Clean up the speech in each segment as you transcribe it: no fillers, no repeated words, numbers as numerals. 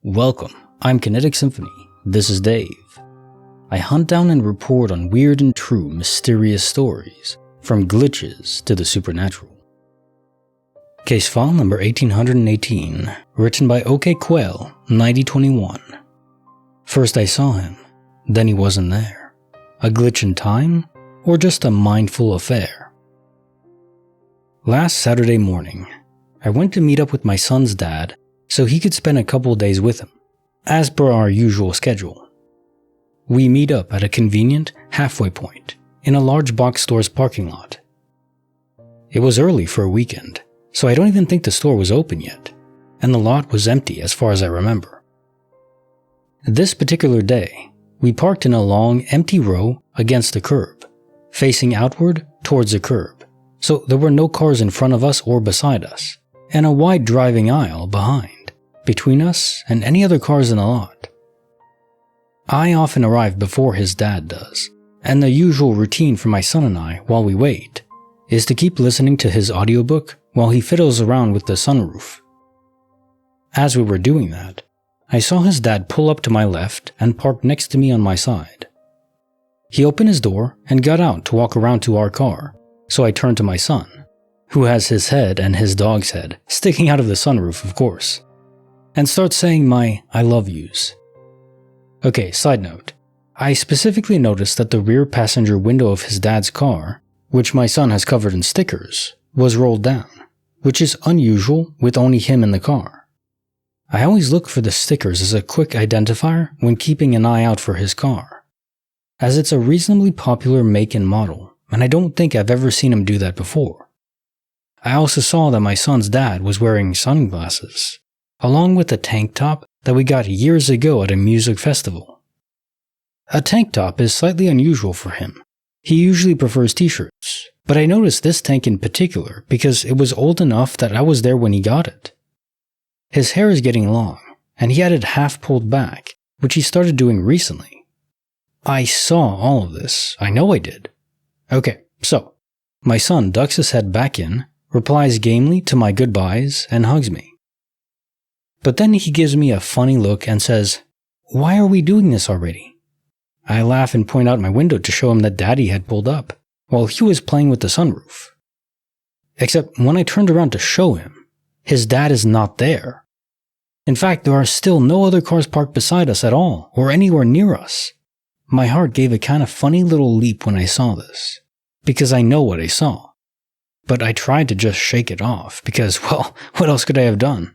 Welcome, I'm Kinetic Symphony. This is Dave. I hunt down and report on weird and true mysterious stories, from glitches to the supernatural. Case file number 1818, written by OK Quell, 9021. First I saw him, then he wasn't there. A glitch in time, or just a mindful affair? Last Saturday morning, I went to meet up with my son's dad so he could spend a couple days with him, as per our usual schedule. We meet up at a convenient halfway point in a large box store's parking lot. It was early for a weekend, so I don't even think the store was open yet, and the lot was empty as far as I remember. This particular day, we parked in a long, empty row against the curb, facing outward towards the curb, so there were no cars in front of us or beside us, and a wide driving aisle behind, between us and any other cars in the lot. I often arrive before his dad does, and the usual routine for my son and I while we wait is to keep listening to his audiobook while he fiddles around with the sunroof. As we were doing that, I saw his dad pull up to my left and park next to me on my side. He opened his door and got out to walk around to our car, so I turned to my son, who has his head and his dog's head sticking out of the sunroof, of course, and start saying my I love yous. Okay, side note, I specifically noticed that the rear passenger window of his dad's car, which my son has covered in stickers, was rolled down, which is unusual with only him in the car. I always look for the stickers as a quick identifier when keeping an eye out for his car, as it's a reasonably popular make and model, and I don't think I've ever seen him do that before. I also saw that my son's dad was wearing sunglasses, along with a tank top that we got years ago at a music festival. A tank top is slightly unusual for him. He usually prefers t-shirts, but I noticed this tank in particular because it was old enough that I was there when he got it. His hair is getting long, and he had it half pulled back, which he started doing recently. I saw all of this, I know I did. Okay, so, my son ducks his head back in, replies gamely to my goodbyes, and hugs me. But then he gives me a funny look and says, "Why are we doing this already?" I laugh and point out my window to show him that Daddy had pulled up, while he was playing with the sunroof. Except when I turned around to show him, his dad is not there. In fact, there are still no other cars parked beside us at all, or anywhere near us. My heart gave a kind of funny little leap when I saw this, because I know what I saw. But I tried to just shake it off, because, well, what else could I have done?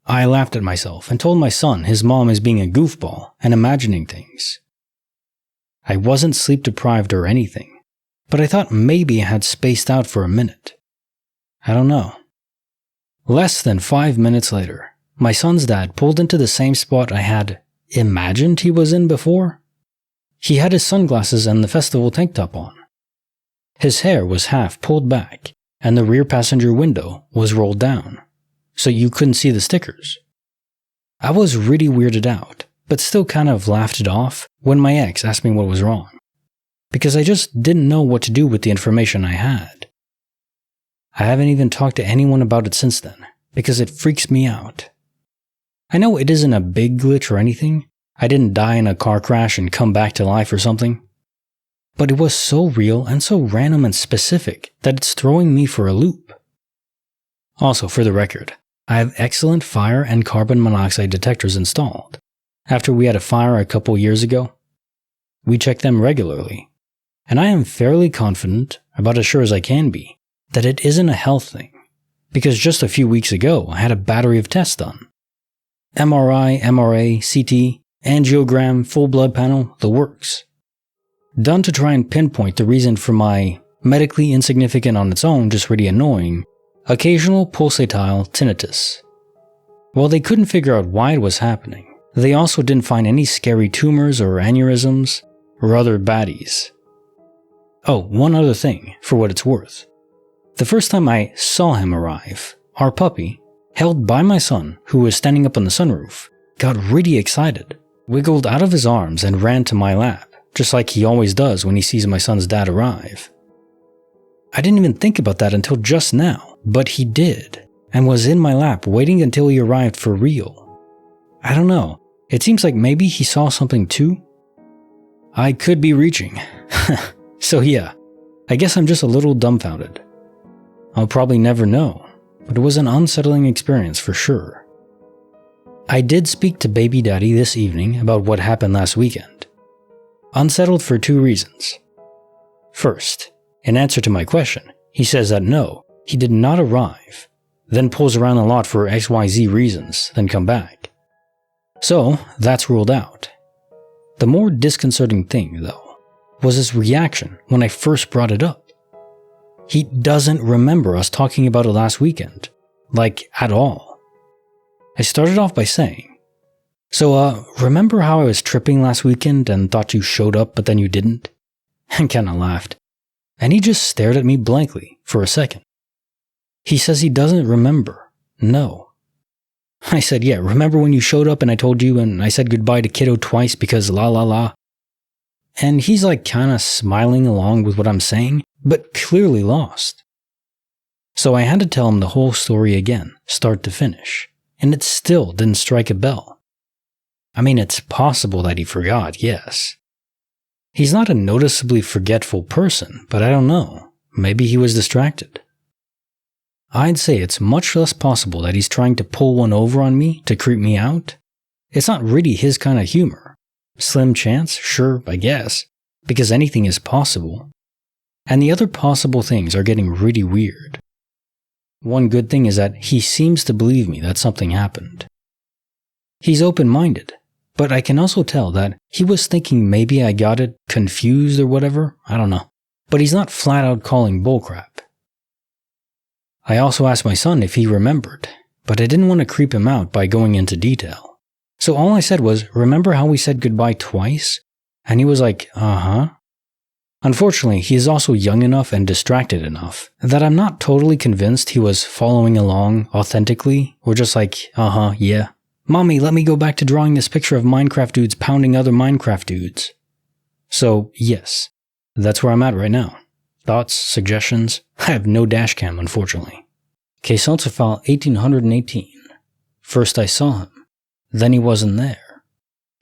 I laughed at myself and told my son his mom is being a goofball and imagining things. I wasn't sleep deprived or anything, but I thought maybe I had spaced out for a minute. I don't know. Less than 5 minutes later, my son's dad pulled into the same spot I had imagined he was in before. He had his sunglasses and the festival tank top on. His hair was half pulled back, and the rear passenger window was rolled down, so you couldn't see the stickers. I was really weirded out, but still kind of laughed it off when my ex asked me what was wrong, because I just didn't know what to do with the information I had. I haven't even talked to anyone about it since then, because it freaks me out. I know it isn't a big glitch or anything. I didn't die in a car crash and come back to life or something. But it was so real and so random and specific that it's throwing me for a loop. Also, for the record, I have excellent fire and carbon monoxide detectors installed. After we had a fire a couple years ago, we check them regularly, and I am fairly confident, about as sure as I can be, that it isn't a health thing, because just a few weeks ago I had a battery of tests done. MRI, MRA, CT, angiogram, full blood panel, the works. Done to try and pinpoint the reason for my medically insignificant on its own, just really annoying, occasional pulsatile tinnitus. While they couldn't figure out why it was happening, they also didn't find any scary tumors or aneurysms or other baddies. Oh, one other thing, for what it's worth. The first time I saw him arrive, our puppy, held by my son, who was standing up on the sunroof, got really excited, wiggled out of his arms and ran to my lap, just like he always does when he sees my son's dad arrive. I didn't even think about that until just now, but he did, and was in my lap waiting until he arrived for real. I don't know. It seems like maybe he saw something too. I could be reaching. So yeah, I guess I'm just a little dumbfounded. I'll probably never know, but it was an unsettling experience for sure. I did speak to baby daddy this evening about what happened last weekend. Unsettled for 2 reasons. First, in answer to my question, he says that no, he did not arrive, then pulls around a lot for XYZ reasons, then come back. So, that's ruled out. The more disconcerting thing, though, was his reaction when I first brought it up. He doesn't remember us talking about it last weekend, like at all. I started off by saying, "So, remember how I was tripping last weekend and thought you showed up but then you didn't?" And kinda laughed. And he just stared at me blankly for a second. He says he doesn't remember. No. I said, "Yeah, remember when you showed up and I told you and I said goodbye to kiddo twice because la la la?" And he's like kinda smiling along with what I'm saying, but clearly lost. So I had to tell him the whole story again, start to finish, and it still didn't strike a bell. I mean, it's possible that he forgot, yes. He's not a noticeably forgetful person, but I don't know. Maybe he was distracted. I'd say it's much less possible that he's trying to pull one over on me to creep me out. It's not really his kind of humor. Slim chance, sure, I guess, because anything is possible. And the other possible things are getting really weird. One good thing is that he seems to believe me that something happened. He's open-minded, but I can also tell that he was thinking maybe I got it confused or whatever, I don't know. But he's not flat out calling bullcrap. I also asked my son if he remembered, but I didn't want to creep him out by going into detail. So all I said was, "Remember how we said goodbye twice?" And he was like, "Uh-huh." Unfortunately, he is also young enough and distracted enough that I'm not totally convinced he was following along authentically or just like, "Uh-huh, yeah. Mommy, let me go back to drawing this picture of Minecraft dudes pounding other Minecraft dudes." So, yes, that's where I'm at right now. Thoughts, suggestions? I have no dashcam, unfortunately. Case answer file 1818. First I saw him, then he wasn't there.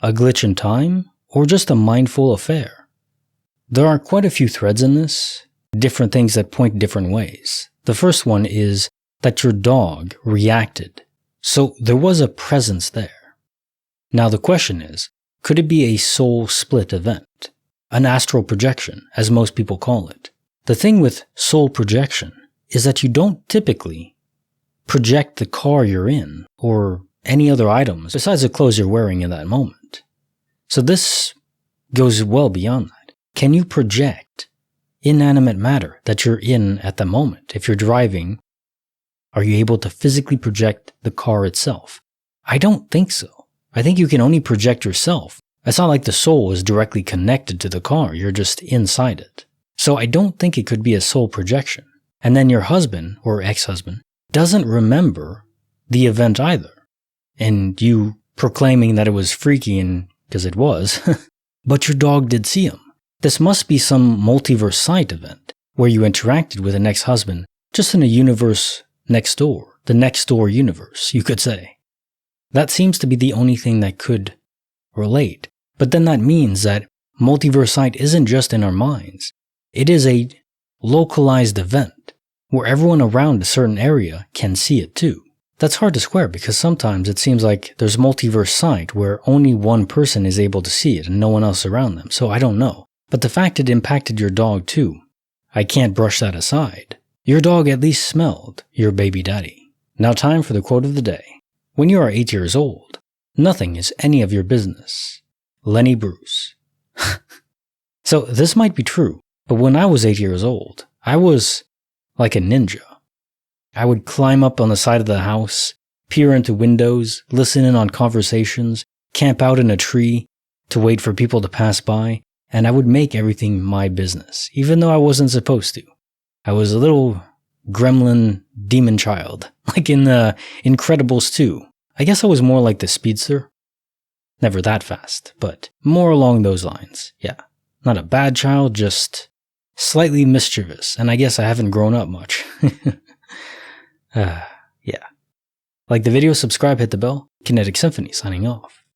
A glitch in time, or just a mindful affair? There are quite a few threads in this, different things that point different ways. The first one is that your dog reacted, so there was a presence there. Now the question is, could it be a soul split event? An astral projection, as most people call it. The thing with soul projection is that you don't typically project the car you're in or any other items besides the clothes you're wearing in that moment. So this goes well beyond that. Can you project inanimate matter that you're in at the moment? If you're driving, are you able to physically project the car itself? I don't think so. I think you can only project yourself. It's not like the soul is directly connected to the car, you're just inside it. So I don't think it could be a soul projection. And then your husband, or ex-husband, doesn't remember the event either. And you proclaiming that it was freaky, and because it was, but your dog did see him. This must be some multiverse sight event, where you interacted with an ex-husband just in a universe next door, the next door universe, you could say. That seems to be the only thing that could relate. But then that means that multiverse sight isn't just in our minds. It is a localized event where everyone around a certain area can see it too. That's hard to square because sometimes it seems like there's multiverse sight where only one person is able to see it and no one else around them, so I don't know. But the fact it impacted your dog too, I can't brush that aside. Your dog at least smelled your baby daddy. Now time for the quote of the day. When you are 8 years old, nothing is any of your business. Lenny Bruce. So this might be true, but when I was 8 years old, I was like a ninja. I would climb up on the side of the house, peer into windows, listen in on conversations, camp out in a tree to wait for people to pass by, and I would make everything my business, even though I wasn't supposed to. I was a little gremlin demon child, like in the Incredibles 2. I guess I was more like the speedster. Never that fast, but more along those lines, yeah. Not a bad child, just slightly mischievous, and I guess I haven't grown up much. Yeah. Like the video, subscribe, hit the bell. Kinetic Symphony signing off.